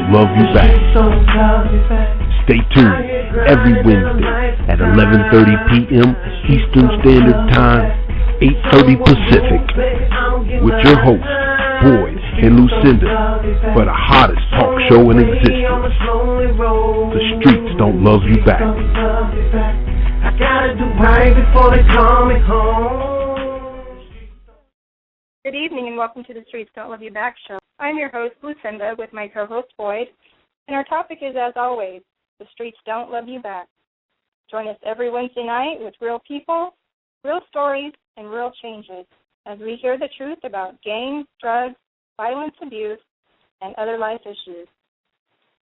don't love you back. Stay tuned every Wednesday at 11:30 p.m. Eastern Standard Time, 8:30 Pacific, with your hosts, Boyd and Lucinda, for the hottest talk show in existence. The streets don't love you back. I gotta do right before they call me home. Good evening and welcome to the Streets Don't Love You Back show. I'm your host, Lucinda, with my co-host, Boyd, and our topic is, as always, the streets don't love you back. Join us every Wednesday night with real people, real stories, and real changes as we hear the truth about gangs, drugs, violence, abuse, and other life issues.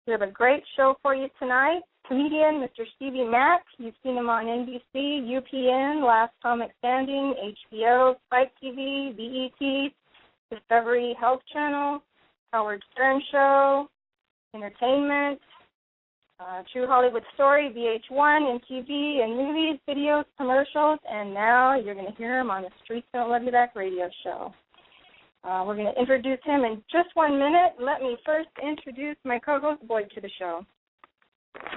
We have a great show for you tonight. Comedian Mr. Stevie Mack, you've seen him on NBC, UPN, Last Comic Standing, HBO, SpikeTV, BET, Discovery Health Channel, Howard Stern Show, Entertainment, True Hollywood Story, VH1, MTV, and movies, videos, commercials, and now you're going to hear him on the Streets Don't Love You Back radio show. We're going to introduce him in just 1 minute. Let me first introduce my co-host, Boyd, to the show.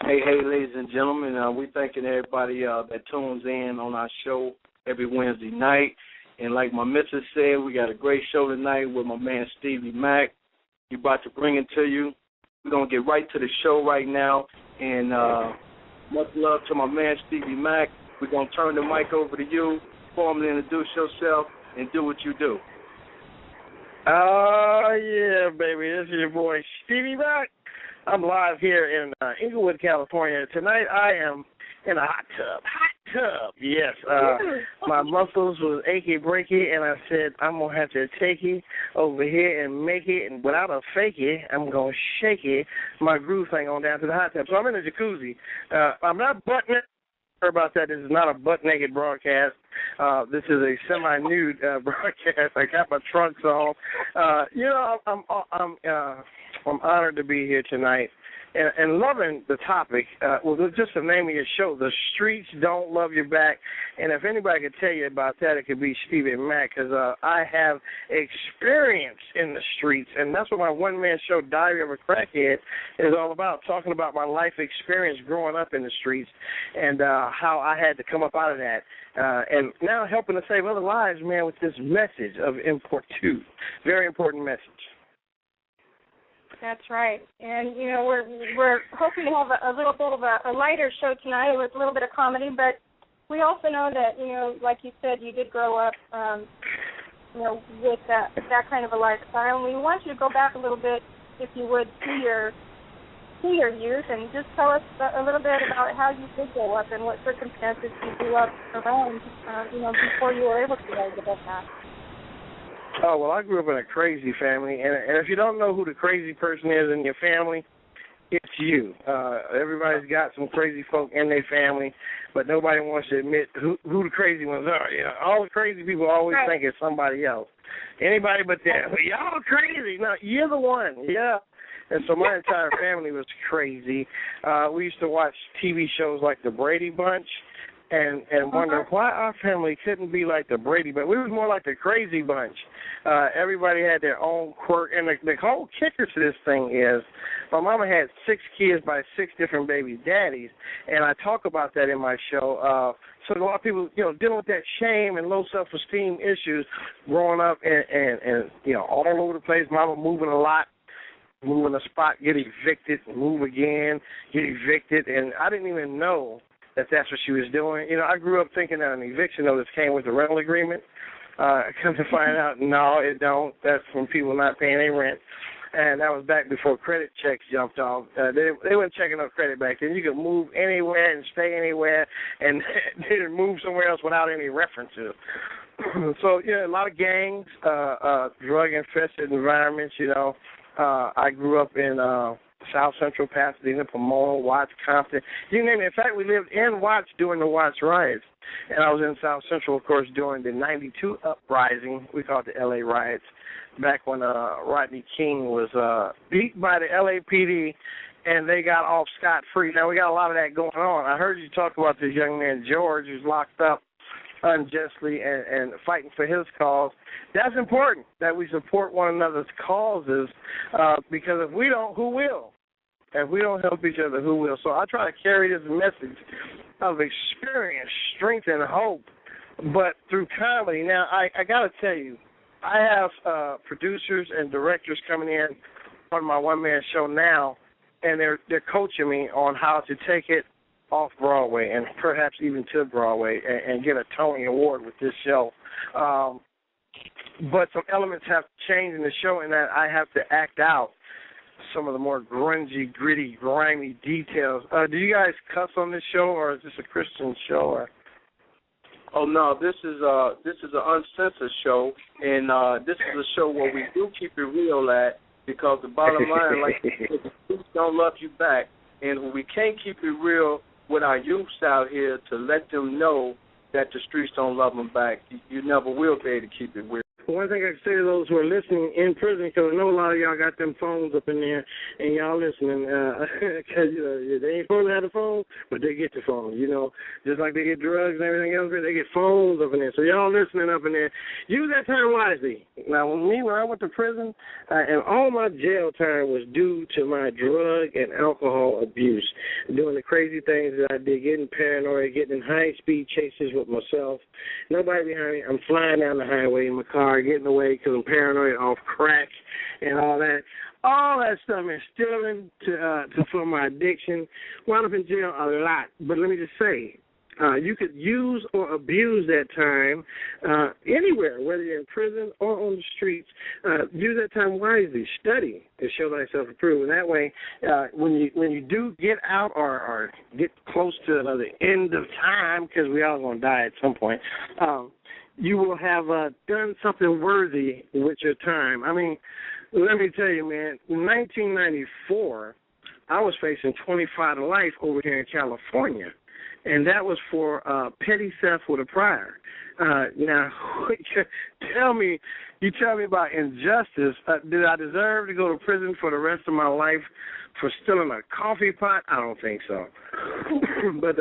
Hey, ladies and gentlemen, we're thanking everybody that tunes in on our show every Wednesday night. And like my missus said, we got a great show tonight with my man Stevie Mack. He's about to bring it to you. We're going to get right to the show right now. And much love to my man Stevie Mack. We're going to turn the mic over to you, formally introduce yourself, and do what you do. Yeah, baby, this is your boy Stevie Mack. I'm live here in Inglewood, California. Tonight I am in a hot tub. Yes. My muscles was achy breaky, and I said I'm gonna have to take it over here and make it, and without a fakey, I'm gonna shake it. My groove thing on down to the hot tub. So I'm in the jacuzzi. I'm not butt naked. About that. This is not a butt naked broadcast. This is a semi-nude broadcast. I got my trunks on. I'm honored to be here tonight and loving the topic. Well, just the name of your show, The Streets Don't Love You Back. And if anybody could tell you about that, it could be Stevie Mack, because I have experience in the streets, and that's what my one-man show, Diary of a Crackhead, is all about, talking about my life experience growing up in the streets and how I had to come up out of that. And now helping to save other lives, man, with this message of import too. Very important message. That's right. And, you know, we're hoping to have a little bit of a lighter show tonight with a little bit of comedy, but we also know that, you know, like you said, you did grow up, with that kind of a lifestyle. And we want you to go back a little bit, if you would, to your youth and just tell us a little bit about how you did grow up and what circumstances you grew up around, before you were able to get that. Oh, well, I grew up in a crazy family, and if you don't know who the crazy person is in your family, it's you. Everybody's got some crazy folk in their family, but nobody wants to admit who the crazy ones are. You know, all the crazy people always think it's somebody else. Anybody but them. Y'all crazy. No, you're the one. Yeah. And so my entire family was crazy. We used to watch TV shows like The Brady Bunch, and wonder why our family couldn't be like the Brady Bunch. We was more like the Crazy Bunch. Everybody had their own quirk. And the whole kicker to this thing is my mama had 6 kids by 6 different baby daddies, and I talk about that in my show. So a lot of people, dealing with that shame and low self-esteem issues growing up and all over the place. Mama moving a lot. Move in a spot, get evicted, move again, get evicted, and I didn't even know that that's what she was doing. I grew up thinking that an eviction notice came with the rental agreement. Come to find out, no, it don't. That's from people not paying their rent, and that was back before credit checks jumped off. They weren't checking up credit back then. You could move anywhere and stay anywhere, and then move somewhere else without any references. So, a lot of gangs, drug-infested environments, I grew up in South Central Pasadena, Pomona, Watts, Compton. You name it. In fact, we lived in Watts during the Watts riots. And I was in South Central, of course, during the 92 uprising. We call it the L.A. riots, back when Rodney King was beat by the LAPD, and they got off scot-free. Now, we got a lot of that going on. I heard you talk about this young man, George, who's locked up unjustly and fighting for his cause. That's important, that we support one another's causes, because if we don't, who will? If we don't help each other, who will? So I try to carry this message of experience, strength, and hope, but through comedy. Now, I got to tell you, I have producers and directors coming in on my one-man show now, and they're coaching me on how to take it off Broadway and perhaps even to Broadway and get a Tony Award with this show. But some elements have changed in the show in that I have to act out some of the more grungy, gritty, grimy details. Do you guys cuss on this show, or is this a Christian show? Or? Oh no, this is an uncensored show, and this is a show where we do keep it real at, because the bottom line, like, the streets don't love you back, and we can't keep it real with our youths out here to let them know that the streets don't love them back. You never will be able to keep it real. One thing I can say to those who are listening in prison, because I know a lot of y'all got them phones up in there, and y'all listening, because they ain't supposed to have the phone, but they get the phone, just like they get drugs and everything else, they get phones up in there. So y'all listening up in there, use that time wisely. Now, when I went to prison, and all my jail time was due to my drug and alcohol abuse, doing the crazy things that I did, getting paranoid, getting in high-speed chases with myself, nobody behind me. I'm flying down the highway in my car, getting away because I'm paranoid off crack and all that. All that stuff instilling for my addiction. Wound up in jail a lot. But let me just say, you could use or abuse that time anywhere, whether you're in prison or on the streets. Use that time wisely. Study to show thyself approved. And that way, when you do get out or get close to the end of time, because we all going to die at some point, you will have done something worthy with your time. I mean, let me tell you, man, in 1994, I was facing 25 to life over here in California, and that was for petty theft with a prior. Now, you tell me about injustice. Did I deserve to go to prison for the rest of my life for stealing a coffee pot? I don't think so. But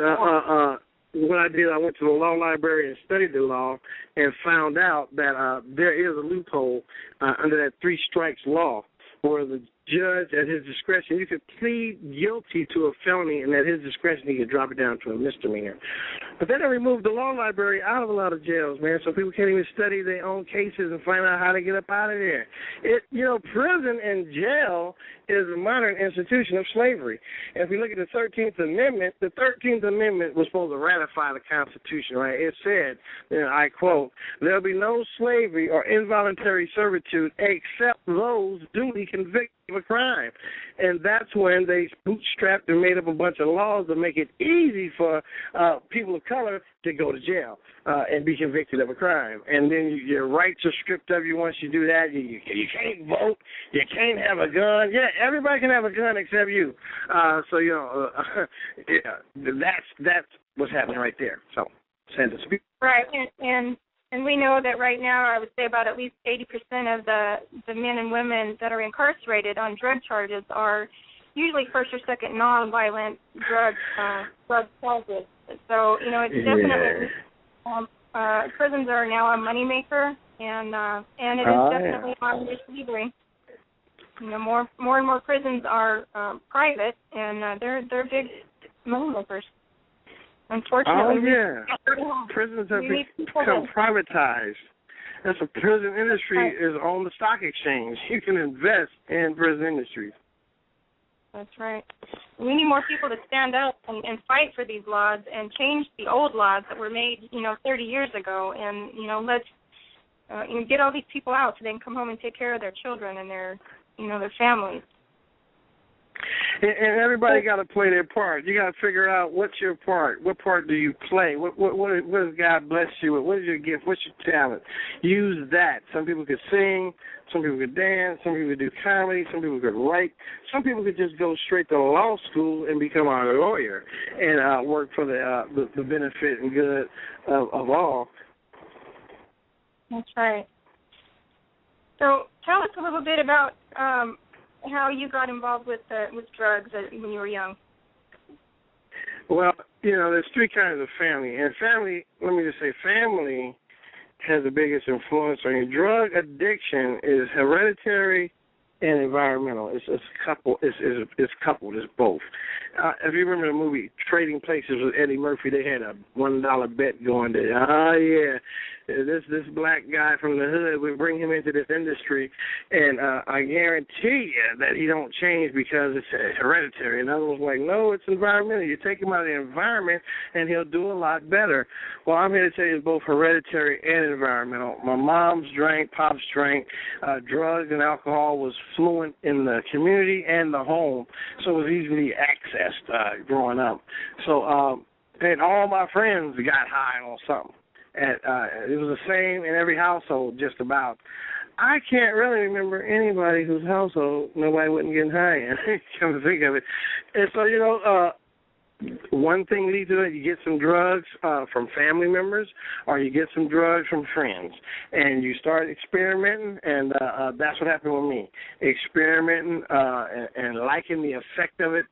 what I did, I went to the law library and studied the law and found out that there is a loophole under that 3 strikes law where the judge, at his discretion, you could plead guilty to a felony, and at his discretion, he could drop it down to a misdemeanor. But then they removed the law library out of a lot of jails, man, so people can't even study their own cases and find out how to get up out of there. Prison and jail is a modern institution of slavery. And if you look at the 13th Amendment was supposed to ratify the Constitution, right? It said, I quote, "There'll be no slavery or involuntary servitude except those duly convicted of a crime." And that's when they bootstrapped and made up a bunch of laws to make it easy for people of color to go to jail and be convicted of a crime. And then your rights are stripped of you once you do that. You can't vote. You can't have a gun. Yeah, everybody can have a gun except you. That's what's happening right there. So, send us. Right, and we know that right now, I would say about at least 80% of the men and women that are incarcerated on drug charges are usually first or second nonviolent drug charges. So, it's definitely, prisons are now a moneymaker, and it is definitely on slavery. More and more prisons are private, and they're big moneymakers. Unfortunately. Oh, yeah. Prisons have become privatized. That's the prison industry is on the stock exchange. You can invest in prison industries. That's right. We need more people to stand up and fight for these laws and change the old laws that were made, 30 years ago. And, let's get all these people out so they can come home and take care of their children and their families. And everybody got to play their part. You got to figure out what's your part. What part do you play? What does God bless you with? What is your gift? What's your talent? Use that. Some people could sing. Some people could dance. Some people could do comedy. Some people could write. Some people could just go straight to law school and become a lawyer and work for the benefit and good of all. That's right. So tell us a little bit about how you got involved with drugs when you were young. Well, there's 3 kinds of family. And family, let me just say, family has the biggest influence on you. Drug addiction is hereditary and environmental. It's coupled. It's coupled. It's both. If you remember the movie Trading Places with Eddie Murphy, they had a $1 bet going there. Oh yeah, this black guy from the hood, we bring him into this industry, and I guarantee you that he don't change because it's hereditary. And I was like, no, it's environmental. You take him out of the environment, and he'll do a lot better. Well, I'm here to tell you it's both hereditary and environmental. My mom's drank, pops drank. Drugs and alcohol was fluent in the community and the home, so it was easily accessed growing up. So, and all my friends got high on something. And it was the same in every household, just about. I can't really remember anybody whose household nobody wasn't getting high in. Come to think of it. And so, one thing leads to it. You get some drugs from family members, or you get some drugs from friends, and you start experimenting, and that's what happened with me. Experimenting and liking the effect of it,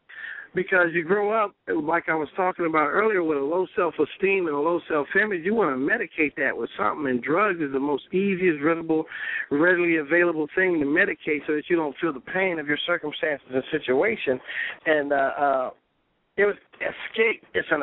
because you grow up, like I was talking about earlier, with a low self-esteem and a low self-image. You want to medicate that with something, and drugs is the most easiest, readily available thing to medicate so that you don't feel the pain of your circumstances and situation. And it was escape. It's an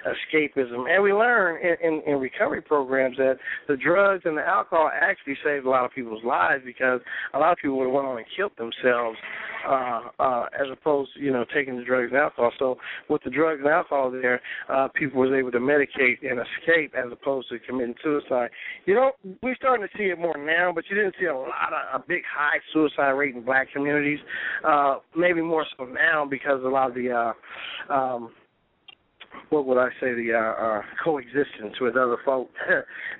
escapism. And we learn in recovery programs that the drugs and the alcohol actually saved a lot of people's lives, because a lot of people would have went on and killed themselves as opposed to, taking the drugs and alcohol. So with the drugs and alcohol there, people was able to medicate and escape as opposed to committing suicide. We're starting to see it more now, but you didn't see a big high suicide rate in black communities. Maybe more so now because a lot of the the coexistence with other folk.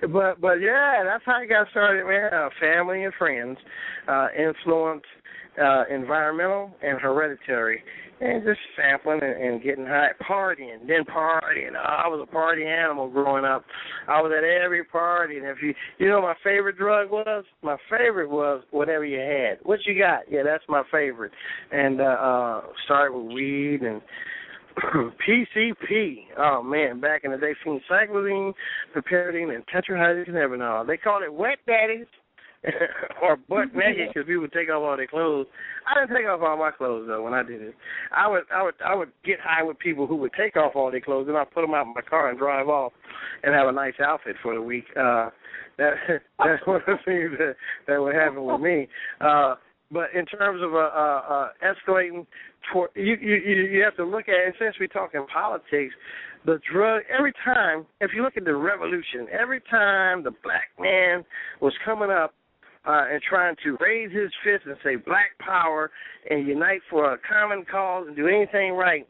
but yeah, that's how I got started, man. Family and friends, influence, environmental and hereditary, and just sampling and getting high, partying. I was a party animal growing up. I was at every party, and if you know my favorite drug was? My favorite was whatever you had. What you got? Yeah, that's my favorite. And started with weed and PCP. Oh, man, back in the day, phencyclidine, piperidine, and tetrahydrocannabinol. They called it wet daddies or butt naked because people would take off all their clothes. I didn't take off all my clothes, though, when I did it. I would get high with people who would take off all their clothes, and I'd put them out in my car and drive off and have a nice outfit for the week. That's one of the things that would happen with me. But in terms of escalating toward, you have to look at it. Since we're talking politics, the drug, every time, if you look at the revolution, every time the black man was coming up and trying to raise his fist and say black power and unite for a common cause and do anything right,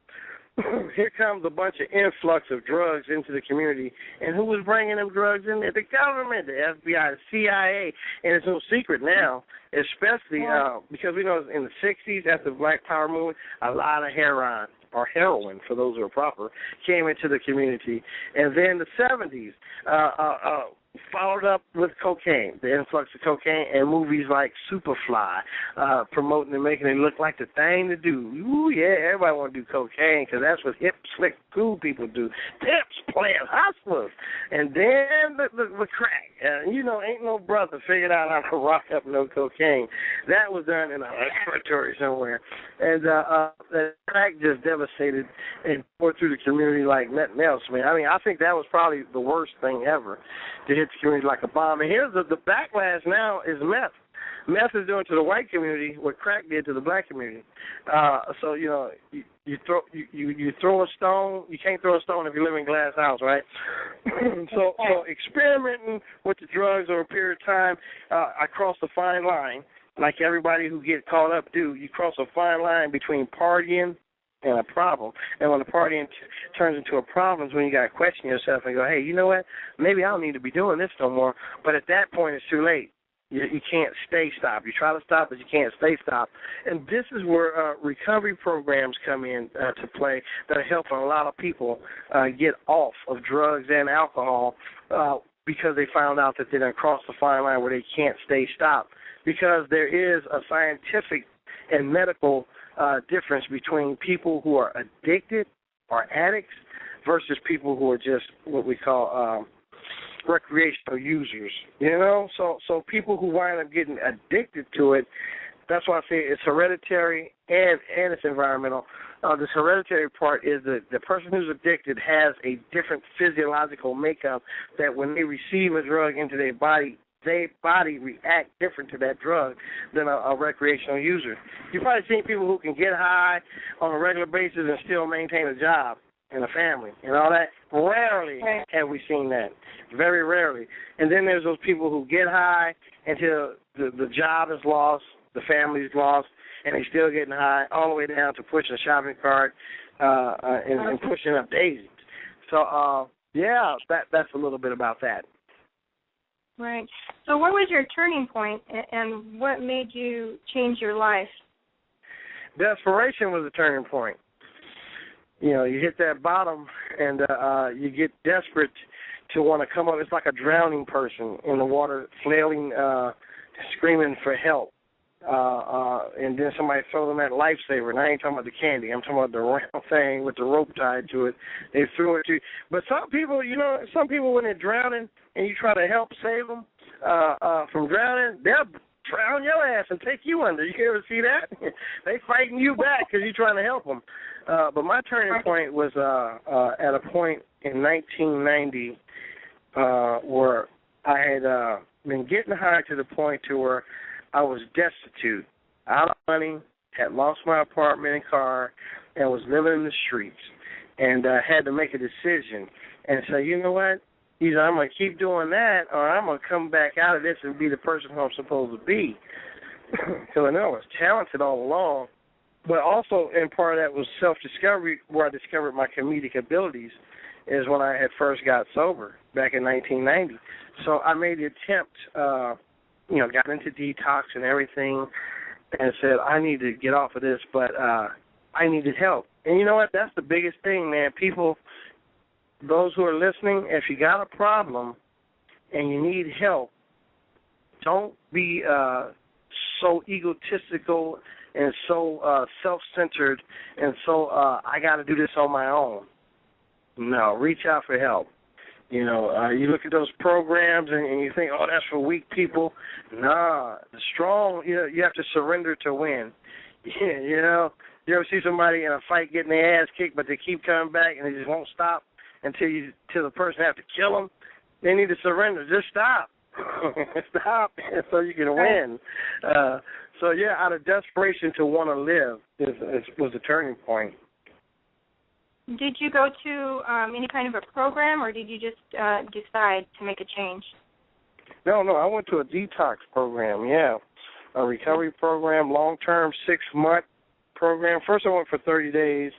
here comes a bunch of influx of drugs into the community. And who was bringing them drugs in there? The government, the FBI, the CIA. And it's no secret now, especially because we know in the 60s, after the Black Power movement, a lot of heroin, for those who are proper, came into the community. And then the 70s followed up with cocaine, the influx of cocaine, and movies like Superfly, promoting and making it look like the thing to do. Ooh, yeah, everybody want to do cocaine because that's what hip, slick, cool people do. Pimps playing hustlers. And then the crack. Ain't no brother figured out how to rock up no cocaine. That was done in a laboratory somewhere. And the crack just devastated and poured through the community like nothing else, man. I mean, I think that was probably the worst thing ever, to hit the community like a bomb. And here's the backlash now is meth. Meth is doing to the white community what crack did to the black community. So you throw a stone. You can't throw a stone if you live in a glass house, right? So experimenting with the drugs over a period of time, I crossed a fine line, like everybody who get caught up do. You cross a fine line between partying and a problem. And when the partying turns into a problem is when you got to question yourself and go, hey, you know what? Maybe I don't need to be doing this no more. But at that point, it's too late. You can't stay stopped. You try to stop, but you can't stay stopped. And this is where recovery programs come in to play that are helping a lot of people get off of drugs and alcohol because they found out that they done crossed the fine line where they can't stay stopped. Because there is a scientific and medical difference between people who are addicted or addicts versus people who are just what we call recreational users, So people who wind up getting addicted to it, that's why I say it's hereditary and it's environmental. This hereditary part is the person who's addicted has a different physiological makeup that when they receive a drug into their body react different to that drug than a recreational user. You've probably seen people who can get high on a regular basis and still maintain a job and a family and all that. Rarely have we seen that. Very rarely. And then there's those people who get high until the job is lost, the family's lost, and they're still getting high all the way down to pushing a shopping cart and pushing up daisies. So, that's a little bit about that. Right. So what was your turning point, and what made you change your life? Desperation was the turning point. You know, you hit that bottom, and you get desperate to want to come up. It's like a drowning person in the water, flailing, screaming for help. And then somebody throw them that lifesaver. And I ain't talking about the candy. I'm talking about the round thing with the rope tied to it. They threw it to you. But some people, when they're drowning and you try to help save them from drowning, they'll drown your ass and take you under. You ever see that? They fighting you back because you're trying to help them. But my turning point was at a point in 1990 where I had been getting high to the point to where I was destitute, out of money, had lost my apartment and car, and was living in the streets. And I had to make a decision and say, you know what? Either I'm going to keep doing that or I'm going to come back out of this and be the person who I'm supposed to be. So I know I was talented all along, but also in part of that was self-discovery, where I discovered my comedic abilities is when I had first got sober back in 1990. So I made the attempt, got into detox and everything and said, I need to get off of this, but I needed help. And you know what? That's the biggest thing, man. People, those who are listening, if you got a problem and you need help, don't be so egotistical and so self-centered and so I got to do this on my own. No, reach out for help. You know, you look at those programs and you think, oh, that's for weak people. Nah, the strong, you have to surrender to win. You know, you ever see somebody in a fight getting their ass kicked, but they keep coming back and they just won't stop until the person has to kill them? They need to surrender. Just stop. Stop so you can win. So, out of desperation to want to live was the turning point. Did you go to any kind of a program, or did you just decide to make a change? No, I went to a detox program, a recovery program, long-term, 6-month program. First I went for 30 days,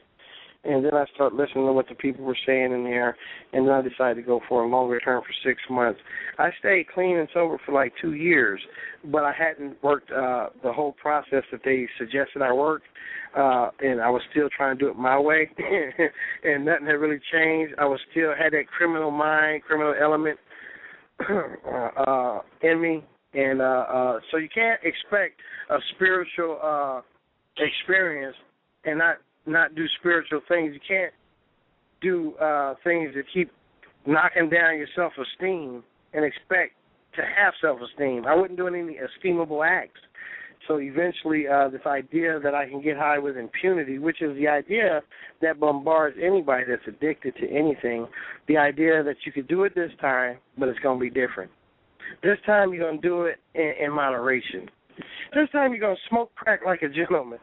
and then I started listening to what the people were saying in there, and then I decided to go for a longer term for 6 months. I stayed clean and sober for like 2 years, but I hadn't worked the whole process that they suggested I work, and I was still trying to do it my way, and nothing had really changed. I was still had that criminal mind, criminal element in me, and so you can't expect a spiritual experience and not do spiritual things. You can't do things that keep knocking down your self-esteem and expect to have self-esteem. I wasn't doing any esteemable acts. So eventually this idea that I can get high with impunity, which is the idea that bombards anybody that's addicted to anything, the idea that you could do it this time, but it's going to be different. This time you're going to do it in moderation. This time you're going to smoke crack like a gentleman.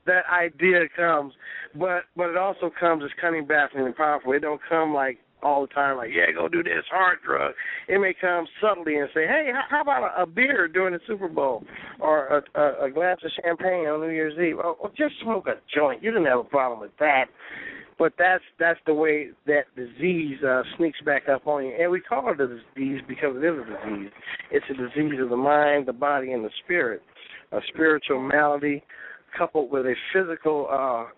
That idea comes, but it also comes as cunning, baffling, and powerful. It don't come like all the time, like, go do this hard drug. It may come subtly and say, hey, how about a beer during the Super Bowl or a glass of champagne on New Year's Eve? Or just smoke a joint. You didn't have a problem with that. But that's the way that disease sneaks back up on you. And we call it a disease because it is a disease. It's a disease of the mind, the body, and the spirit. A spiritual malady coupled with a physical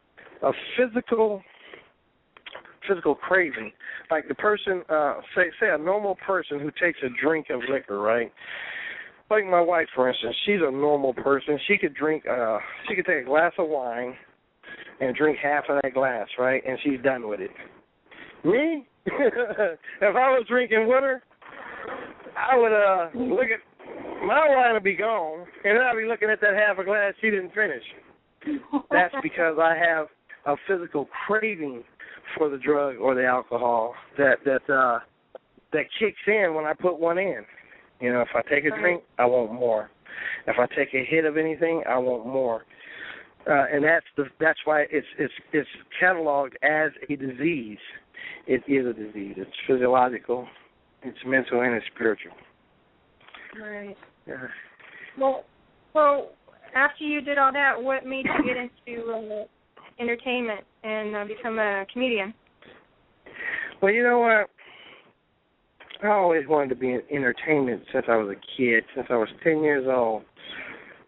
craving. Like the person, say a normal person who takes a drink of liquor, right? Like my wife, for instance, she's a normal person. She could take a glass of wine and drink half of that glass, right? And she's done with it. Me? If I was drinking with her, I would look at my wine will be gone, and then I'll be looking at that half a glass she didn't finish. That's because I have a physical craving for the drug or the alcohol that kicks in when I put one in. You know, if I take a drink, I want more. If I take a hit of anything, I want more. And that's why it's cataloged as a disease. It is a disease. It's physiological, it's mental, and it's spiritual. Right. Yeah. Well, so after you did all that, what made you get into entertainment and become a comedian? Well, you know what? I always wanted to be in entertainment since I was a kid, since I was 10 years old.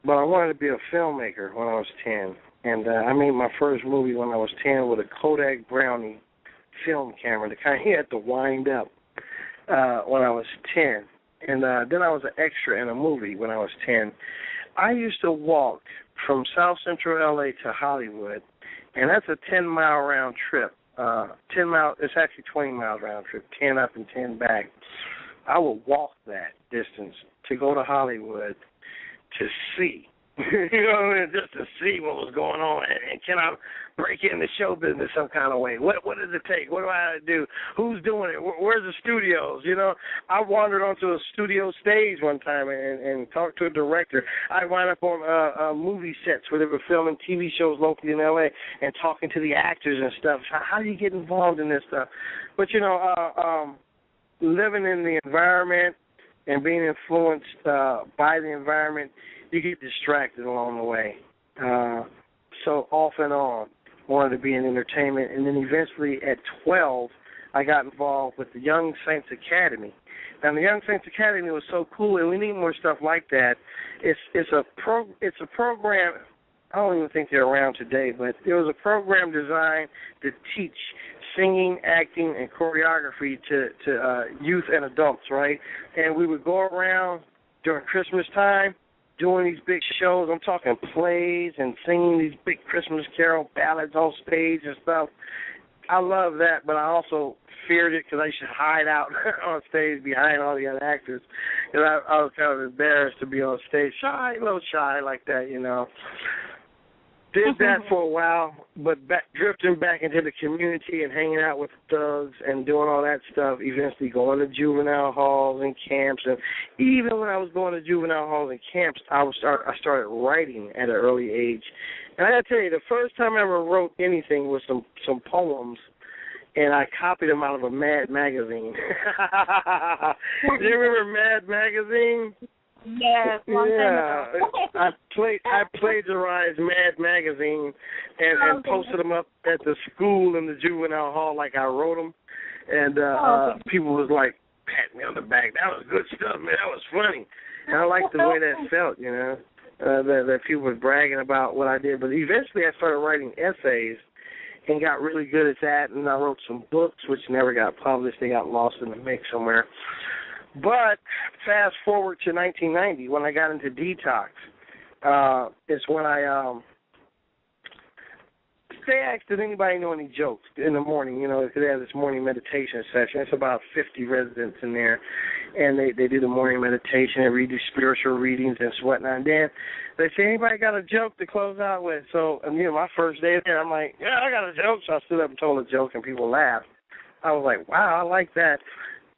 But I wanted to be a filmmaker when I was 10. And I made my first movie when I was 10 with a Kodak Brownie film camera, the kind you had to wind up when I was 10. And then I was an extra in a movie when I was 10. I used to walk from South Central L.A. to Hollywood, and that's a 10-mile round trip. 10 miles, it's actually 20 miles round trip, 10 up and 10 back. I would walk that distance to go to Hollywood to see, you know what I mean, just to see what was going on, and can I break into show business some kind of way? What does it take? What do I have to do? Who's doing it? Where's the studios? You know, I wandered onto a studio stage one time and talked to a director. I wound up on movie sets where they were filming TV shows locally in L.A. and talking to the actors and stuff. How do you get involved in this stuff? But, you know, living in the environment and being influenced by the environment, you get distracted along the way. So off and on, wanted to be in entertainment. And then eventually at 12, I got involved with the Young Saints Academy. Now, the Young Saints Academy was so cool, and we need more stuff like that. It's a program, I don't even think they're around today, but it was a program designed to teach singing, acting, and choreography to youth and adults, right? And we would go around during Christmas time doing these big shows. I'm talking plays and singing these big Christmas carol ballads on stage and stuff. I love that, but I also feared it because I used to hide out on stage behind all the other actors. And I was kind of embarrassed to be on stage, a little shy like that, you know. Did that for a while, but drifting back into the community and hanging out with thugs and doing all that stuff, eventually going to juvenile halls and camps. And even when I was going to juvenile halls and camps, I started writing at an early age. And I got to tell you, the first time I ever wrote anything was some poems, and I copied them out of a Mad magazine. Do you remember Mad magazine? Yes, long time ago. I plagiarized Mad magazine and posted them up at the school in the juvenile hall like I wrote them, and people was like patting me on the back. That was good stuff, man. That was funny, and I liked the way that felt, you know, that people were bragging about what I did. But eventually, I started writing essays and got really good at that, and I wrote some books which never got published. They got lost in the mix somewhere. But fast forward to 1990 when I got into detox. It's when they asked, did anybody know any jokes in the morning? You know, they have this morning meditation session. It's about 50 residents in there, and they do the morning meditation and read these spiritual readings and whatnot. And then they say, anybody got a joke to close out with? So, you know, my first day there, I'm like, yeah, I got a joke. So I stood up and told a joke, and people laughed. I was like, wow, I like that.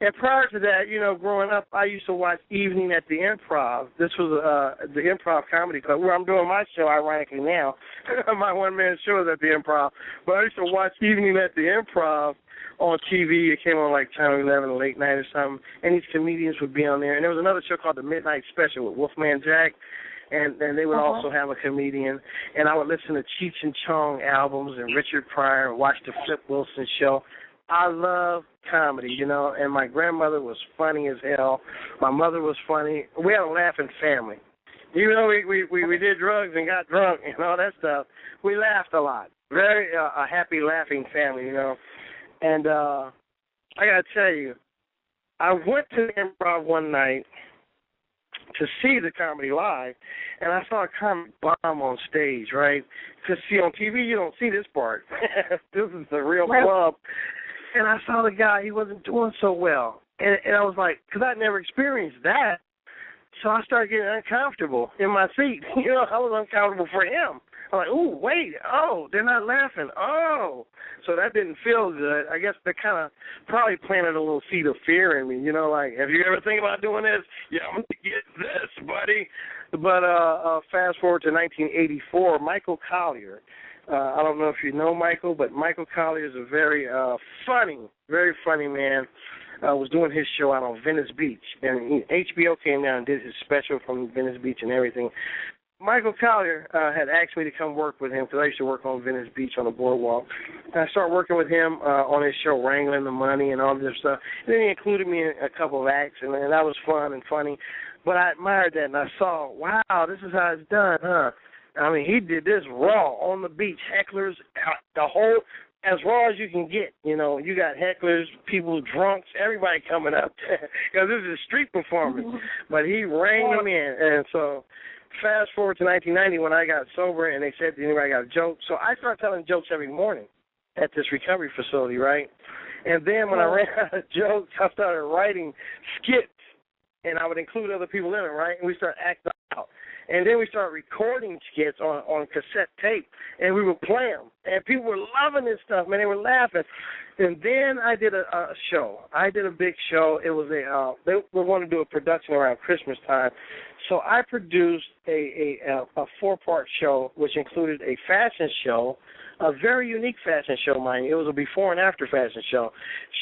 And prior to that, you know, growing up, I used to watch Evening at the Improv. This was the Improv Comedy Club, where I'm doing my show, ironically, now. My one-man show is at the Improv. But I used to watch Evening at the Improv on TV. It came on like Channel 11, late night or something. And these comedians would be on there. And there was another show called The Midnight Special with Wolfman Jack. And they would also have a comedian. And I would listen to Cheech and Chong albums and Richard Pryor and watch the Flip Wilson show. I love comedy, you know, and my grandmother was funny as hell. My mother was funny. We had a laughing family. Even though we did drugs and got drunk and all that stuff, we laughed a lot. Very a happy, laughing family, you know. And I got to tell you, I went to the Improv one night to see the comedy live, and I saw a comic bomb on stage, right? Because, see, on TV, you don't see this part. This is the real club. And I saw the guy, he wasn't doing so well. And I was like, because I'd never experienced that. So I started getting uncomfortable in my seat. You know, I was uncomfortable for him. I'm like, ooh, wait, oh, they're not laughing. Oh. So that didn't feel good. I guess they kind of probably planted a little seed of fear in me. You know, like, have you ever think about doing this? Yeah, I'm going to get this, buddy. But fast forward to 1984, Michael Collier. I don't know if you know Michael, but Michael Collier is a very funny man. Was doing his show out on Venice Beach. And HBO came down and did his special from Venice Beach and everything. Michael Collier had asked me to come work with him because I used to work on Venice Beach on the boardwalk. And I started working with him on his show, Wrangling the Money and all this stuff. And then he included me in a couple of acts, and that was fun and funny. But I admired that, and I saw, wow, this is how it's done, huh? I mean, he did this raw on the beach, hecklers, the whole, as raw as you can get. You know, you got hecklers, people, drunks, everybody coming up because this is a street performance. But he rang them in, and so fast forward to 1990 when I got sober and they said, did anybody got a joke? So I started telling jokes every morning at this recovery facility, right? And then when I ran out of jokes, I started writing skits, and I would include other people in it, right? And we started acting out. And then we started recording skits on cassette tape, and we would play them. And people were loving this stuff, man. They were laughing. And then I did a show. I did a big show. It was they were wanting to do a production around Christmas time. So I produced a 4-part show, which included a fashion show, a very unique fashion show, mind you. It was a before and after fashion show.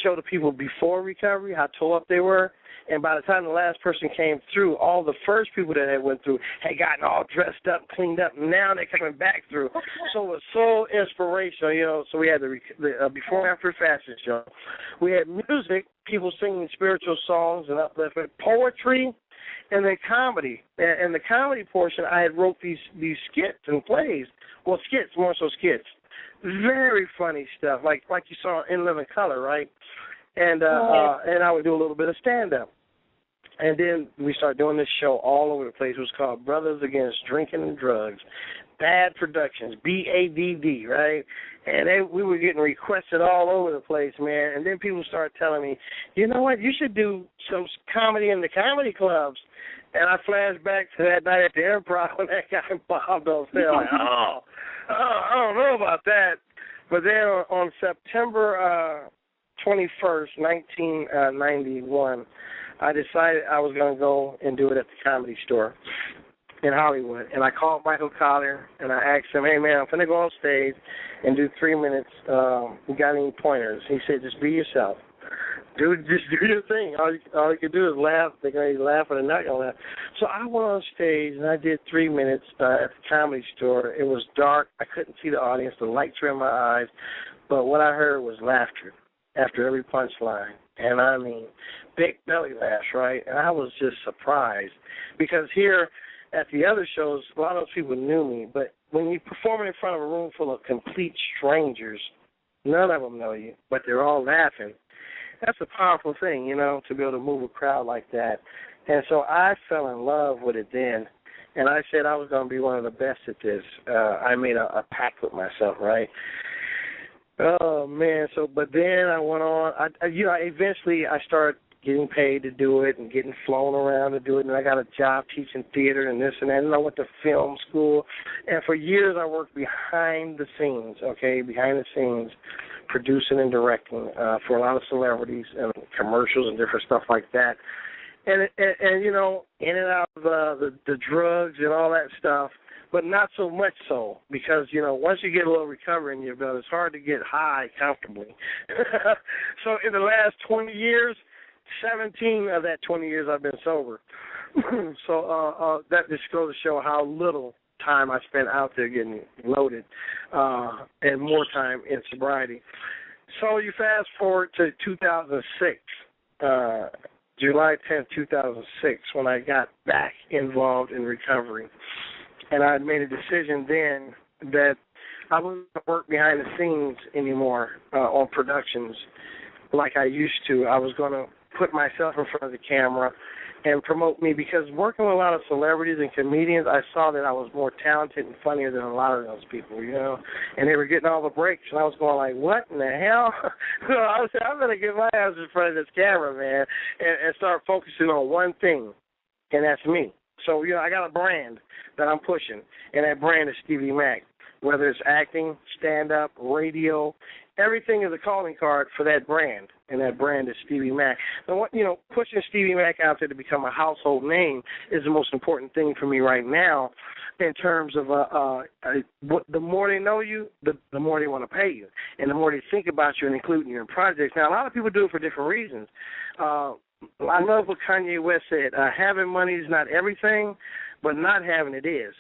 Show the people before recovery, how tore up they were. And by the time the last person came through, all the first people that had went through had gotten all dressed up, cleaned up, and now they're coming back through. So it was so inspirational, you know. So we had the before and after fashion show. We had music, people singing spiritual songs and uplifting, poetry, and then comedy. And the comedy portion, I had wrote these skits and plays. Well, skits, more so skits. Very funny stuff, like you saw in Living Color, right? And I would do a little bit of stand-up. And then we started doing this show all over the place. It was called Brothers Against Drinking and Drugs. Bad Productions, BADD, right? And we were getting requested all over the place, man. And then people started telling me, you know what, you should do some comedy in the comedy clubs. And I flashed back to that night at the Improv when that guy bombed on stage. Like, I don't know about that. But then on September 21st, 1991, I decided I was going to go and do it at the Comedy Store in Hollywood. And I called Michael Collier, and I asked him, hey, man, I'm going to go on stage and do 3 minutes. You got any pointers? He said, just be yourself. Dude, just do your thing. All you can do is laugh. They're going to laugh or they're not going to laugh. So I went on stage, and I did 3 minutes at the Comedy Store. It was dark. I couldn't see the audience. The lights were in my eyes. But what I heard was laughter after every punchline. And I mean, big belly laughs, right? And I was just surprised because here at the other shows, a lot of those people knew me. But when you're performing in front of a room full of complete strangers, none of them know you, but they're all laughing. That's a powerful thing, you know, to be able to move a crowd like that. And so I fell in love with it then. And I said I was going to be one of the best at this. I made a pact with myself, right? Oh, man. So, but then I went on. Eventually I started getting paid to do it and getting flown around to do it. And I got a job teaching theater and this and that. And I went to film school. And for years I worked behind the scenes, producing and directing for a lot of celebrities and commercials and different stuff like that. And you know, in and out of the drugs and all that stuff, but not so much so because, you know, once you get a little recovery in your belt, it's hard to get high comfortably. So in the last 20 years, 17 of that 20 years I've been sober. So that just goes to show how little time I spent out there getting loaded and more time in sobriety. So you fast forward to 2006, July 10th, 2006, when I got back involved in recovery. And I made a decision then that I wouldn't work behind the scenes anymore on productions like I used to. I was going to put myself in front of the camera and promote me because working with a lot of celebrities and comedians, I saw that I was more talented and funnier than a lot of those people, you know, and they were getting all the breaks, and I was going like, what in the hell? So I said, I'm going to get my ass in front of this camera, man, and start focusing on one thing, and that's me. So, I got a brand that I'm pushing, and that brand is Stevie Mack. Whether it's acting, stand-up, radio, everything is a calling card for that brand, and that brand is Stevie Mack. So, pushing Stevie Mack out there to become a household name is the most important thing for me right now in terms of the more they know you, the more they want to pay you, and the more they think about you and including you in projects. Now, a lot of people do it for different reasons. I love what Kanye West said. Having money is not everything, but not having it is.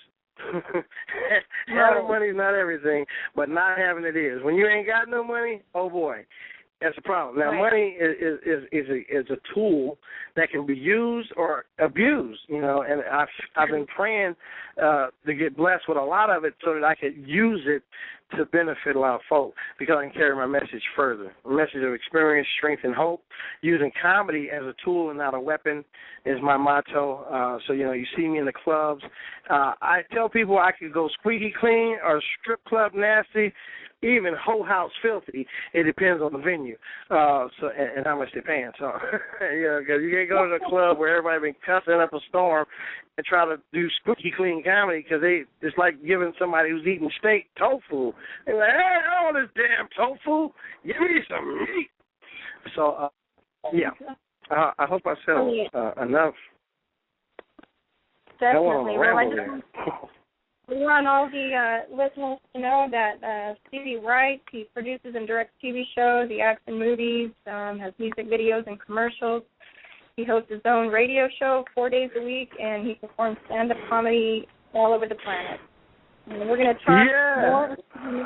Having money is not everything, but not having it is. When you ain't got no money, oh boy, that's a problem. Now, money is a tool that can be used or abused, and I've been praying to get blessed with a lot of it so that I could use it to benefit a lot of folk, because I can carry my message further. A message of experience, strength, and hope. Using comedy as a tool and not a weapon is my motto. So, you see me in the clubs. I tell people I could go squeaky clean or strip club nasty, even whole house filthy. It depends on the venue, and how much they're paying. So, because you can't go to the club where everybody been cussing up a storm and try to do squeaky clean comedy, because it's like giving somebody who's eating steak tofu. They're like, hey, I don't want this damn tofu. Give me some meat. So, I hope I said enough. Definitely. We want all the listeners to know that Stevie writes, he produces and directs TV shows, he acts in movies, has music videos and commercials. He hosts his own radio show 4 days a week, and he performs stand-up comedy all over the planet. And we're going to talk more in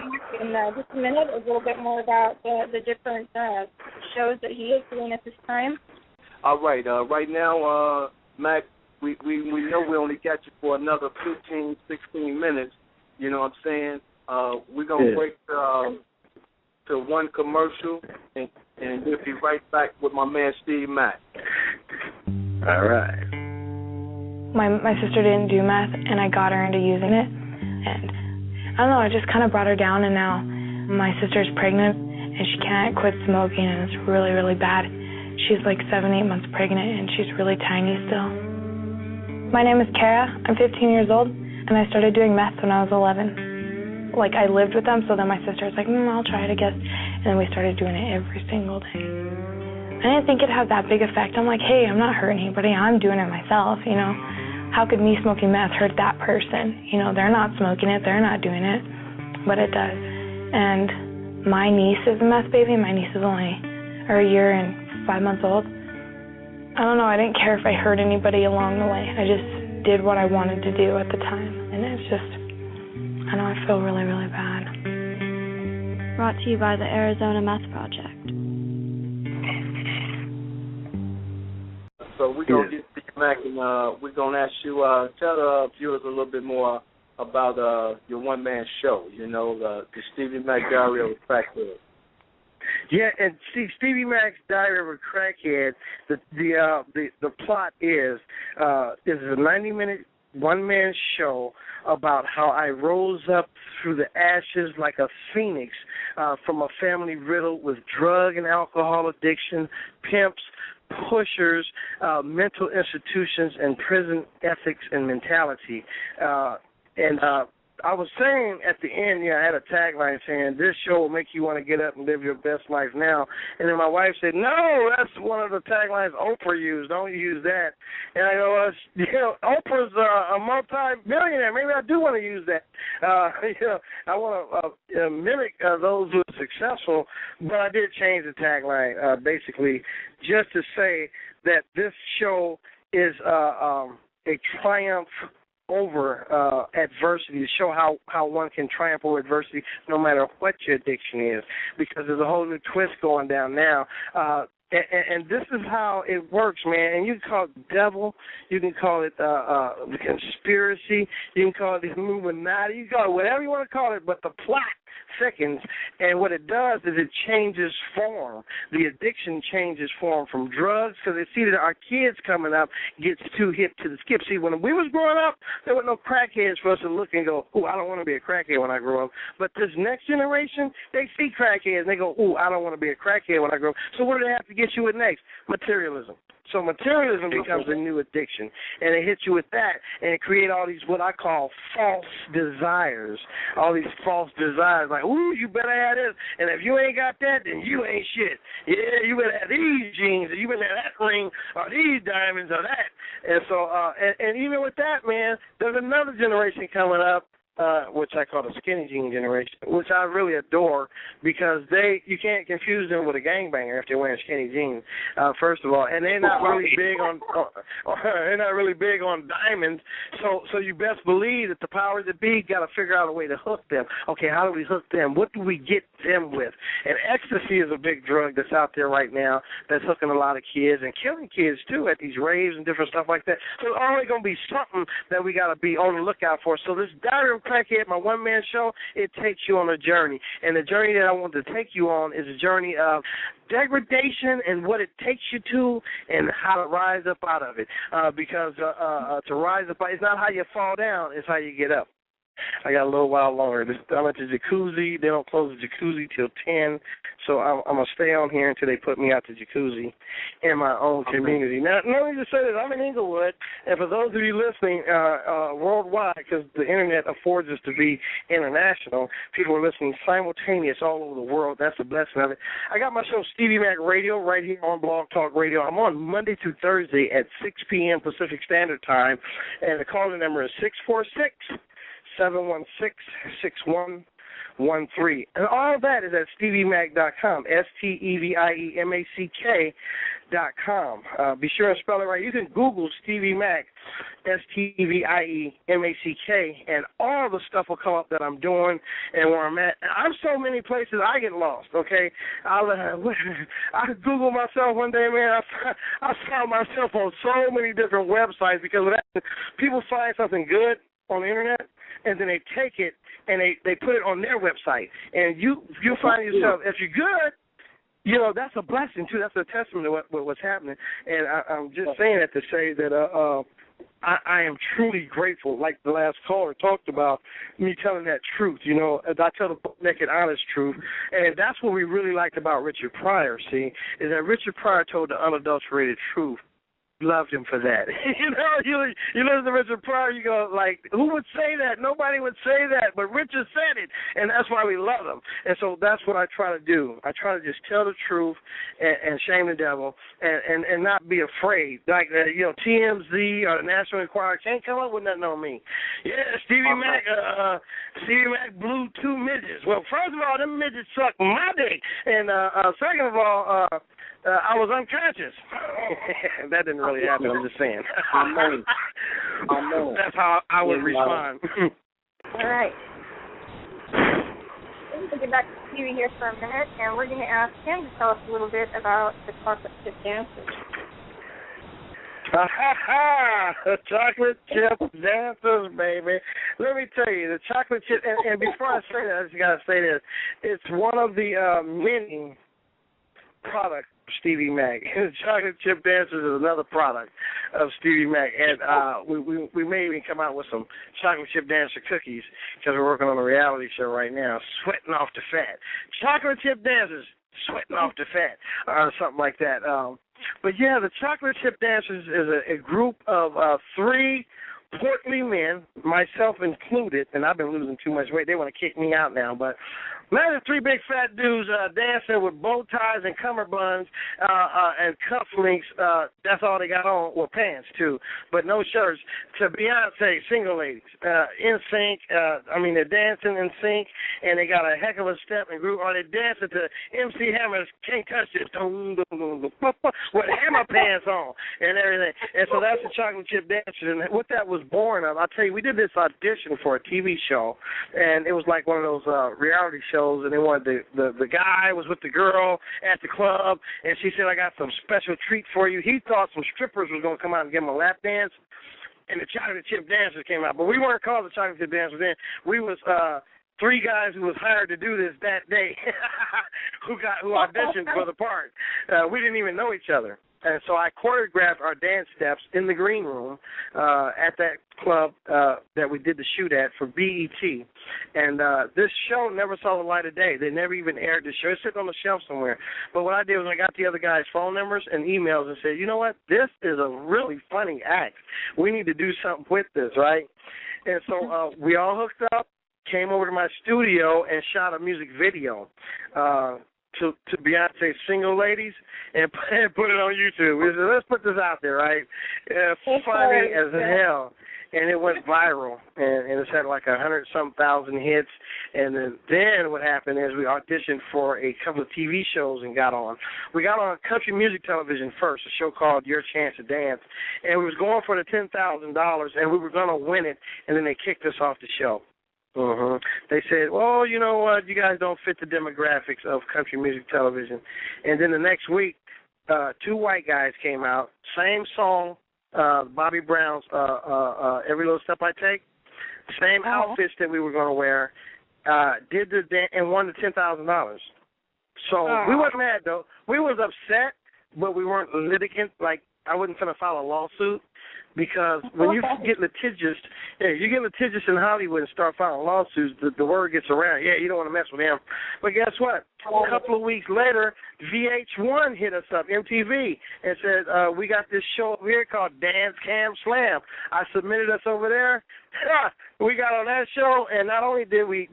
just a minute, a little bit more about the different shows that he is doing at this time. All right. Right now, Mac, we know we only got you for another 15, 16 minutes. You know what I'm saying? We're going to break to one commercial, and we'll be right back with my man Steve Mack. All right. My sister didn't do meth, and I got her into using it. And I don't know, I just kind of brought her down, and now my sister's pregnant, and she can't quit smoking, and it's really, really bad. She's like 7-8 months pregnant, and she's really tiny still. My name is Kara. I'm 15 years old, and I started doing meth when I was 11. Like, I lived with them, so then my sister was like, I'll try it, I guess. And then we started doing it every single day. I didn't think it'd have that big effect. I'm like, hey, I'm not hurting anybody. I'm doing it myself, How could me smoking meth hurt that person? They're not smoking it. They're not doing it. But it does. And my niece is a meth baby. My niece is only a year and 5 months old. I don't know. I didn't care if I hurt anybody along the way. I just did what I wanted to do at the time. And it's just, I feel really, really bad. Brought to you by the Arizona Meth Project. So we're going to get Steve Mack, and we're going to ask you, tell the viewers a little bit more about your one-man show, the Stevie Mack Diary of a Crackhead. Yeah, and Stevie Mack's Diary of a Crackhead, the plot is a 90-minute one-man show about how I rose up through the ashes like a phoenix from a family riddled with drug and alcohol addiction, pimps, pushers, mental institutions, and prison ethics and mentality. I was saying at the end, I had a tagline saying, this show will make you want to get up and live your best life now. And then my wife said, no, that's one of the taglines Oprah used. Don't use that. And I go, Oprah's a multi-billionaire. Maybe I do want to use that. I want to mimic those who are successful. But I did change the tagline, basically, just to say that this show is a triumph over adversity, to show how one can triumph over adversity no matter what your addiction is, because there's a whole new twist going down now. And this is how it works, man. And you can call it devil, you can call it the conspiracy, you can call it the Illuminati, you can call it whatever you want to call it, but the plot thickens, and what it does is it changes form. The addiction changes form from drugs, because they see that our kids coming up gets too hip to the skip. See, when we was growing up, there were no crackheads for us to look and go, I don't want to be a crackhead when I grow up. But this next generation, they see crackheads and they go, I don't want to be a crackhead when I grow up. So what do they have to get you with next? Materialism. So materialism becomes a new addiction, and it hits you with that, and it creates all these what I call false desires, all these false desires, like, ooh, you better have this, and if you ain't got that, then you ain't shit. Yeah, you better have these jeans, or you better have that ring, or these diamonds, or that. And so, and even with that, man, there's another generation coming up, which I call the skinny jean generation, which I really adore because you can't confuse them with a gangbanger if they're wearing skinny jeans. First of all, and they're not really big on diamonds. So you best believe that the powers that be got to figure out a way to hook them. Okay, how do we hook them? What do we get them with? And ecstasy is a big drug that's out there right now that's hooking a lot of kids and killing kids too at these raves and different stuff like that. So it's always going to be something that we got to be on the lookout for. So this Diary of Crackhead, my one-man show, it takes you on a journey. And the journey that I want to take you on is a journey of degradation and what it takes you to and how to rise up out of it. Because to rise up, it's not how you fall down, it's how you get up. I got a little while longer. I'm at the jacuzzi. They don't close the jacuzzi till 10, so I'm going to stay on here until they put me out the jacuzzi in my own community. Now, let me just say this. I'm in Inglewood, and for those of you listening worldwide, because the Internet affords us to be international, people are listening simultaneous all over the world. That's the blessing of it. I got my show, Stevie Mack Radio, right here on Blog Talk Radio. I'm on Monday through Thursday at 6 p.m. Pacific Standard Time, and the calling number is 646-716-6113. And all of that is at StevieMack.com, StevieMack.com. Be sure and spell it right. You can Google Stevie Mack, StevieMack, and all the stuff will come up that I'm doing and where I'm at. I'm so many places I get lost, okay? I Google myself one day, man. I found myself on so many different websites because people find something good on the Internet, and then they take it and they put it on their website. And you find yourself, if you're good, you know, that's a blessing, too. That's a testament to what's happening. And I'm just saying that to say that I am truly grateful, like the last caller talked about, me telling that truth, you know. I tell the naked, honest truth. And that's what we really liked about Richard Pryor, see, is that Richard Pryor told the unadulterated truth. Loved him for that. You know, you listen to Richard Pryor, you go, like, who would say that? Nobody would say that, but Richard said it, and that's why we love him. And so that's what I try to do. I try to just tell the truth and shame the devil and not be afraid. Like, you know, TMZ or the National Enquirer can't come up with nothing on me. Yeah, Stevie Mack blew 2 midgets. Well, first of all, them midgets sucked my dick. And second of all, I was unconscious. That didn't really happen, I'm just saying. I know. That's how I would respond. All right. We're going to get back to Stevie here for a minute, and we're going to ask him to tell us a little bit about the chocolate chip dancers. The chocolate chip dancers, baby. Let me tell you, the chocolate chip, and before I say that, I just got to say this. It's one of the many products of Stevie Mack. Chocolate chip dancers is another product of Stevie Mack, and we may even come out with some chocolate chip dancer cookies because we're working on a reality show right now, sweating off the fat. Chocolate chip dancers sweating off the fat, or something like that. But yeah, the chocolate chip dancers is a group of 3 portly men, myself included, and I've been losing too much weight. They want to kick me out now, but imagine 3 big fat dudes dancing with bow ties and cummerbunds and cufflinks. That's all they got on, with pants too, but no shirts. To Beyonce, single ladies, in sync. They're dancing in sync, and they got a heck of a step and group. Or they dancing to MC Hammer's "Can't Touch This" with hammer pants on and everything. And so that's the chocolate chip dancers. And what that was born of, I'll tell you, we did this audition for a TV show, and it was like one of those reality shows, and they wanted the guy was with the girl at the club, and she said, I got some special treat for you. He thought some strippers was going to come out and give him a lap dance, and the chocolate chip dancers came out. But we weren't called the chocolate chip dancers then. We was 3 guys who was hired to do this that day who auditioned for the part. We didn't even know each other. And so I choreographed our dance steps in the green room at that club that we did the shoot at for BET. And this show never saw the light of day. They never even aired the show. It's sitting on the shelf somewhere. But what I did was I got the other guys' phone numbers and emails and said, you know what, this is a really funny act. We need to do something with this, right? And so we all hooked up, came over to my studio and shot a music video to Beyonce's Single Ladies and put it on YouTube. We said, let's put this out there, right? Funny as hell. And it went viral, and it's had like 100-some-thousand hits. And then what happened is we auditioned for a couple of TV shows and got on. We got on country music television first, a show called Your Chance to Dance, and we was going for the $10,000, and we were going to win it, and then they kicked us off the show. They said, well, you know what, you guys don't fit the demographics of country music television. And then the next week, two white guys came out, same song, Bobby Brown's Every Little Step I Take, same outfits that we were going to wear, did the dance and won the $10,000. So we wasn't mad, though. We was upset, but we weren't litigant. Like, I wasn't going to file a lawsuit. Because when you get litigious, you get litigious in Hollywood and start filing lawsuits, the word gets around. Yeah, you don't want to mess with them. But guess what? A couple of weeks later, VH1 hit us up, MTV, and said, we got this show over here called Dance Cam Slam. I submitted us over there. We got on that show, and not only did we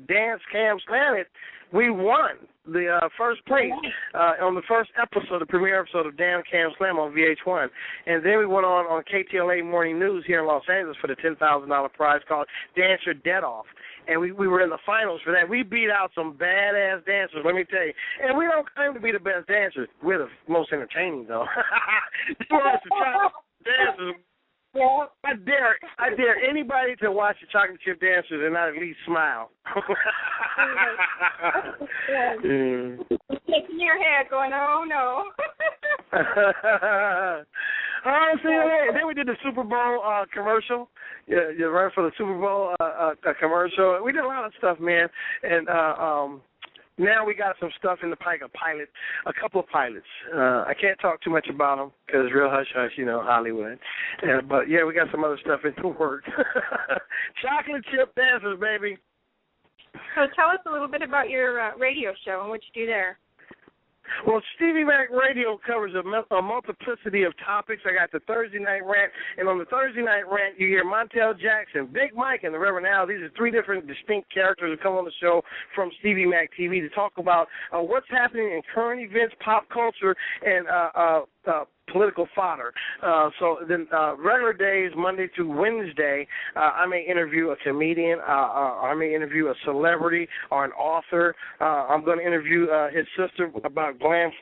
Dance Cam Slam it, we won the first place on the first episode, the premiere episode of Damn Cam Slam on VH1. And then we went on KTLA Morning News here in Los Angeles for the $10,000 prize called Dance Your Dead Off. And we were in the finals for that. We beat out some badass dancers, let me tell you. And we don't claim to be the best dancers. We're the most entertaining, though. You want us to try dancers. Yeah. I dare anybody to watch the Chocolate Chip Dancers and not at least smile. Shaking your head, going, oh no. Then we did the Super Bowl commercial. Yeah, right for the Super Bowl commercial. We did a lot of stuff, man, and now we got some stuff in the pipe, a couple of pilots. I can't talk too much about them because it's real hush-hush, you know, Hollywood. But, yeah, we got some other stuff in the works. Chocolate Chip Dancers, baby. So tell us a little bit about your radio show and what you do there. Well, Stevie Mack Radio covers a multiplicity of topics. I got the Thursday Night Rant, and on the Thursday Night Rant, you hear Montel Jackson, Big Mike, and the Reverend Al. These are three different distinct characters who come on the show from Stevie Mack TV to talk about what's happening in current events, pop culture, and political fodder. So then regular days, Monday through Wednesday, I may interview a comedian, I may interview a celebrity or an author. I'm going to interview his sister about Grand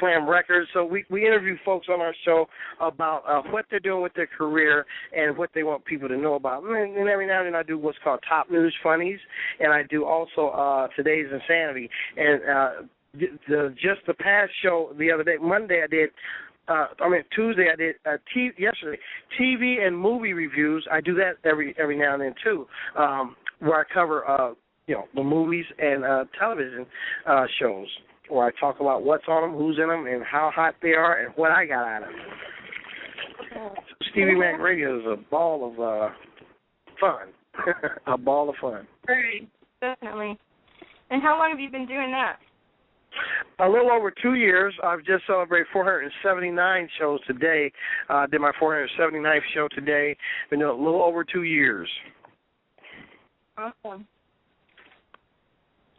Slam Records. So we interview folks on our show about what they're doing with their career and what they want people to know about. And every now and then I do what's called Top News Funnies, and I do also Today's Insanity. And just the past show the other day, Monday I did Tuesday I did yesterday TV and movie reviews. I do that every now and then too, where I cover the movies and television shows, where I talk about what's on them, who's in them, and how hot they are, and what I got out of them. Stevie Mack Radio is a ball of fun, a ball of fun. Right, definitely. And how long have you been doing that? A little over 2 years. I've just celebrated 479 shows today. Did my 479th show today. Been doing a little over 2 years. Awesome.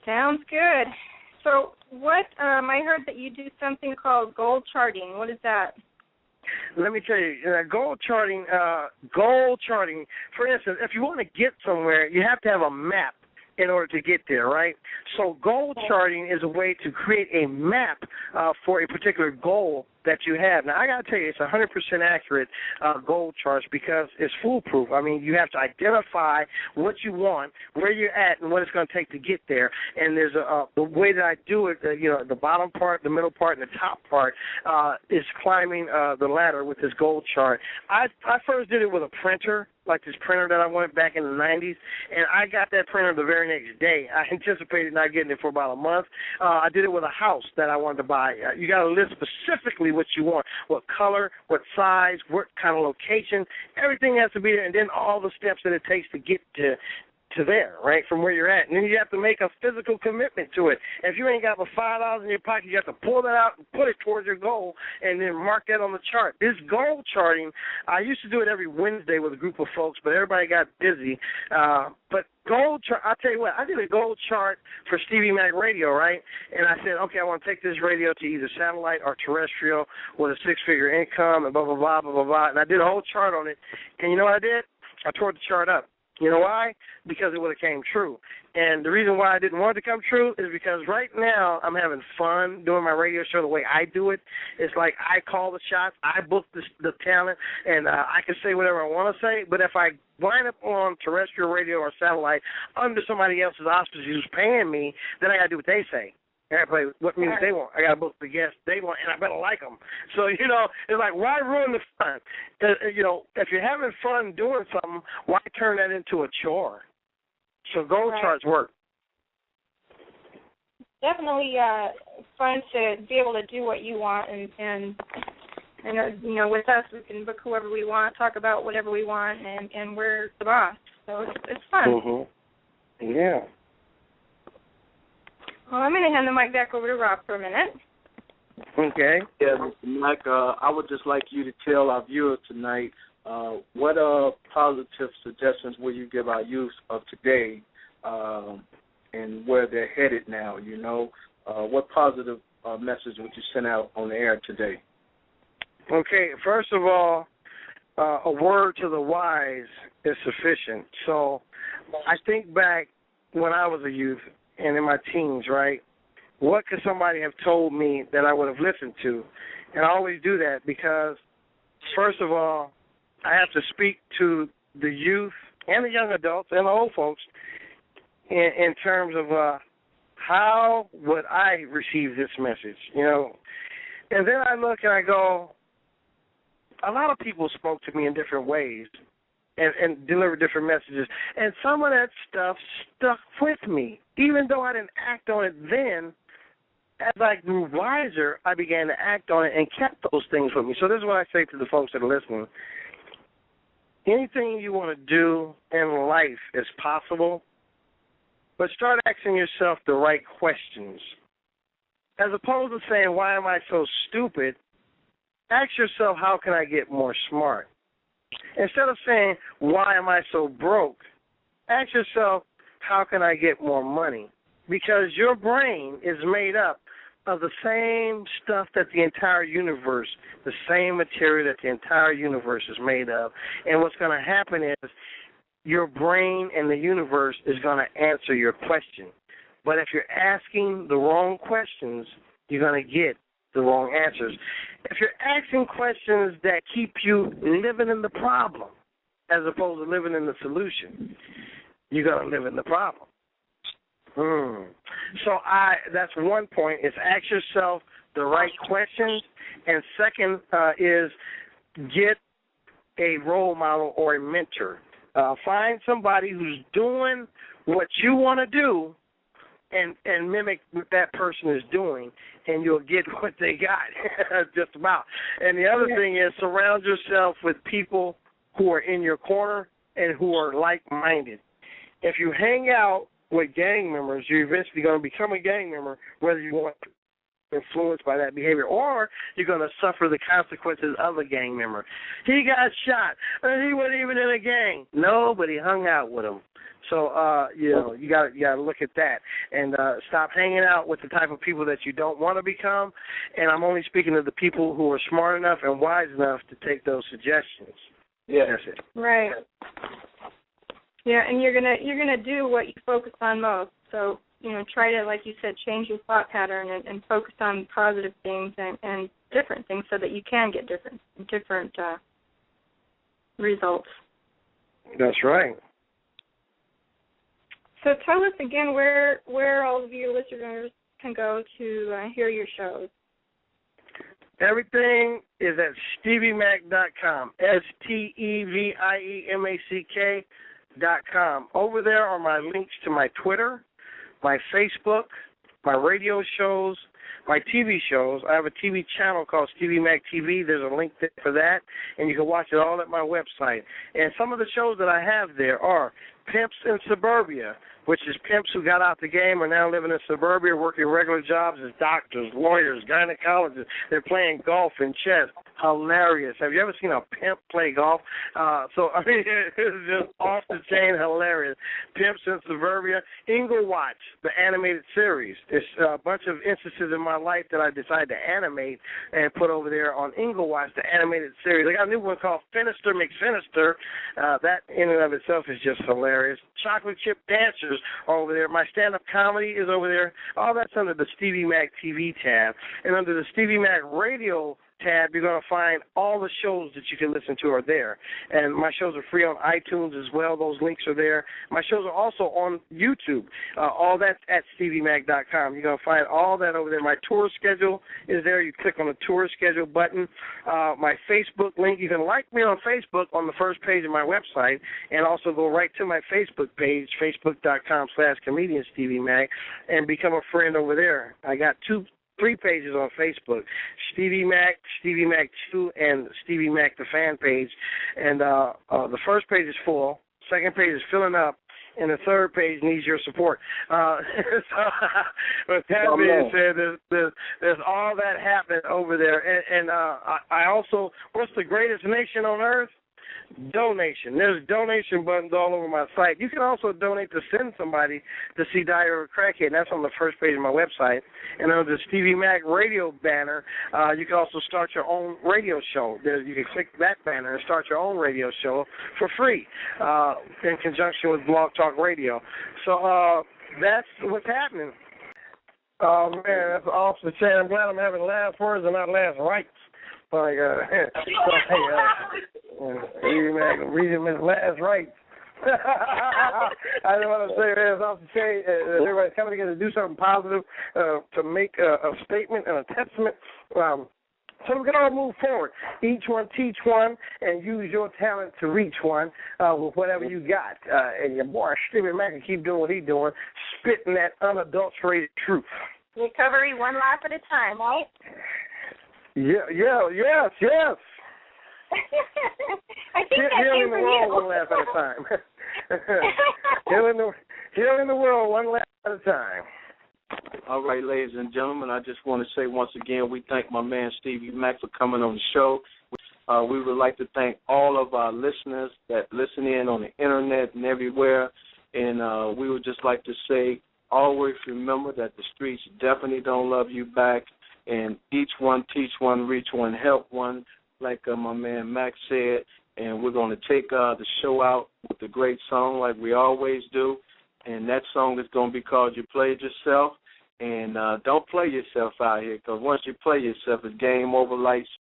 Sounds good. So what, I heard that you do something called goal charting. What is that? Let me tell you, goal charting, for instance, if you want to get somewhere, you have to have a map in order to get there, right? So goal charting is a way to create a map for a particular goal that you have. Now, I got to tell you, it's 100% accurate goal charts because it's foolproof. I mean, you have to identify what you want, where you're at, and what it's going to take to get there. And there's the way that I do it, the bottom part, the middle part, and the top part is climbing the ladder with this goal chart. I first did it with a printer. like this printer that I wanted back in the 90s, and I got that printer the very next day. I anticipated not getting it for about a month. I did it with a house that I wanted to buy. You got to list specifically what you want, what color, what size, what kind of location. Everything has to be there, and then all the steps that it takes to get to there, right, from where you're at. And then you have to make a physical commitment to it. If you ain't got but $5 in your pocket, you have to pull that out and put it towards your goal and then mark that on the chart. This goal charting, I used to do it every Wednesday with a group of folks, but everybody got busy. But goal chart, I'll tell you what, I did a goal chart for Stevie Mack radio, right? And I said, okay, I want to take this radio to either satellite or terrestrial with a six-figure income and blah, blah, blah, blah, blah, blah. And I did a whole chart on it. And you know what I did? I tore the chart up. You know why? Because it would have came true. And the reason why I didn't want it to come true is because right now I'm having fun doing my radio show the way I do it. It's like I call the shots, I book the talent, and I can say whatever I want to say. But if I wind up on terrestrial radio or satellite under somebody else's auspices who's paying me, then I got to do what they say. I got to play what music they want. I got to book the guests they want, and I better like them. So, you know, it's like, why ruin the fun? You know, if you're having fun doing something, why turn that into a chore? So goal charts work. Definitely fun to be able to do what you want, and you know, with us, we can book whoever we want, talk about whatever we want, and we're the boss. So it's fun. Mm-hmm. Yeah. Well, I'm going to hand the mic back over to Rob for a minute. Okay. Yeah, Mr. Mack, I would just like you to tell our viewers tonight what positive suggestions will you give our youth of today and where they're headed now, you know? What positive message would you send out on the air today? Okay, first of all, a word to the wise is sufficient. So I think back when I was a youth, and in my teens, right, what could somebody have told me that I would have listened to? And I always do that because, first of all, I have to speak to the youth and the young adults and the old folks in terms of how would I receive this message, you know? And then I look and I go, a lot of people spoke to me in different ways and delivered different messages. And some of that stuff stuck with me. Even though I didn't act on it then, as I grew wiser, I began to act on it and kept those things with me. So this is what I say to the folks that are listening. Anything you want to do in life is possible, but start asking yourself the right questions. As opposed to saying, why am I so stupid, ask yourself, how can I get more smart? Instead of saying, why am I so broke, ask yourself, how can I get more money? Because your brain is made up of the same stuff that the entire universe, the same material that the entire universe is made of. And what's going to happen is your brain and the universe is going to answer your question. But if you're asking the wrong questions, you're going to get the wrong answers. If you're asking questions that keep you living in the problem as opposed to living in the solution, you're going to live in the problem. So that's one point, is ask yourself the right questions. And second is get a role model or a mentor. Find somebody who's doing what you want to do and mimic what that person is doing, and you'll get what they got, just about. And the other thing is surround yourself with people who are in your corner and who are like-minded. If you hang out with gang members, you're eventually going to become a gang member, whether you want to be influenced by that behavior or you're going to suffer the consequences of a gang member. He got shot, and he wasn't even in a gang. No, but he hung out with them. So, you got to look at that and stop hanging out with the type of people that you don't want to become. And I'm only speaking to the people who are smart enough and wise enough to take those suggestions. Yeah, that's it. Right. Yeah, and you're gonna do what you focus on most. So, try to, like you said, change your thought pattern and focus on positive things and different things so that you can get different results. That's right. So tell us again where all of your listeners can go to hear your shows. Everything is at StevieMack.com, StevieMack.com. Over there are my links to my Twitter, my Facebook, my radio shows, my TV shows. I have a TV channel called Stevie Mack TV. There's a link there for that, and you can watch it all at my website. And some of the shows that I have there are Pimps in Suburbia, which is pimps who got out the game are now living in suburbia, working regular jobs as doctors, lawyers, gynecologists. They're playing golf and chess. Hilarious. Have you ever seen a pimp play golf? It's just off the chain hilarious. Pimps in Suburbia. Watch, the animated series. There's a bunch of instances in my life that I decided to animate and put over there on Watch, the animated series. I got a new one called Finister McFinister. That in and of itself is just hilarious. Chocolate Chip Dancers are over there. My stand-up comedy is over there. All that's under the Stevie Mack TV tab. And under the Stevie Mack Radio tab, you're going to find all the shows that you can listen to are there. And my shows are free on iTunes as well. Those links are there. My shows are also on YouTube. All that's at StevieMack.com. You're going to find all that over there. My tour schedule is there. You click on the tour schedule button. My Facebook link, you can like me on Facebook on the first page of my website, and also go right to my Facebook page, facebook.com/comedian Stevie Mack, and become a friend over there. I got 3 pages on Facebook, Stevie Mack, Stevie Mack 2, and Stevie Mack the fan page. And the first page is full, second page is filling up, and the third page needs your support. With that being said, there's all that happening over there. And I also, what's the greatest nation on earth? Donation. There's donation buttons all over my site. You can also donate to send somebody to see Diary of a Crackhead, and that's on the first page of my website. And under the Stevie Mack radio banner, you can also start your own radio show. You can click that banner and start your own radio show for free in conjunction with Blog Talk Radio. So that's what's happening. Oh, man, that's off the chain. I'm glad I'm having last words and not last rights. Like, reading his last rights. I just want to say that's off the chain. Everybody's coming together to do something positive, to make a statement and a testament. So we can all move forward. Each one teach one and use your talent to reach one with whatever you got. And your boy Stevie Mack can keep doing what he's doing, spitting that unadulterated truth. Recovery one life at a time, right? Yes. I think that came from you. One laugh at a time. Healing the world one laugh at a time. All right, ladies and gentlemen, I just want to say once again we thank my man Stevie Mack for coming on the show. We would like to thank all of our listeners that listen in on the internet and everywhere. And we would just like to say, always remember that the streets definitely don't love you back. And each one teach one, reach one, help one, like my man Max said. And we're going to take the show out with a great song like we always do. And that song is going to be called You Played Yourself. And don't play yourself out here, because once you play yourself, it's game over, lights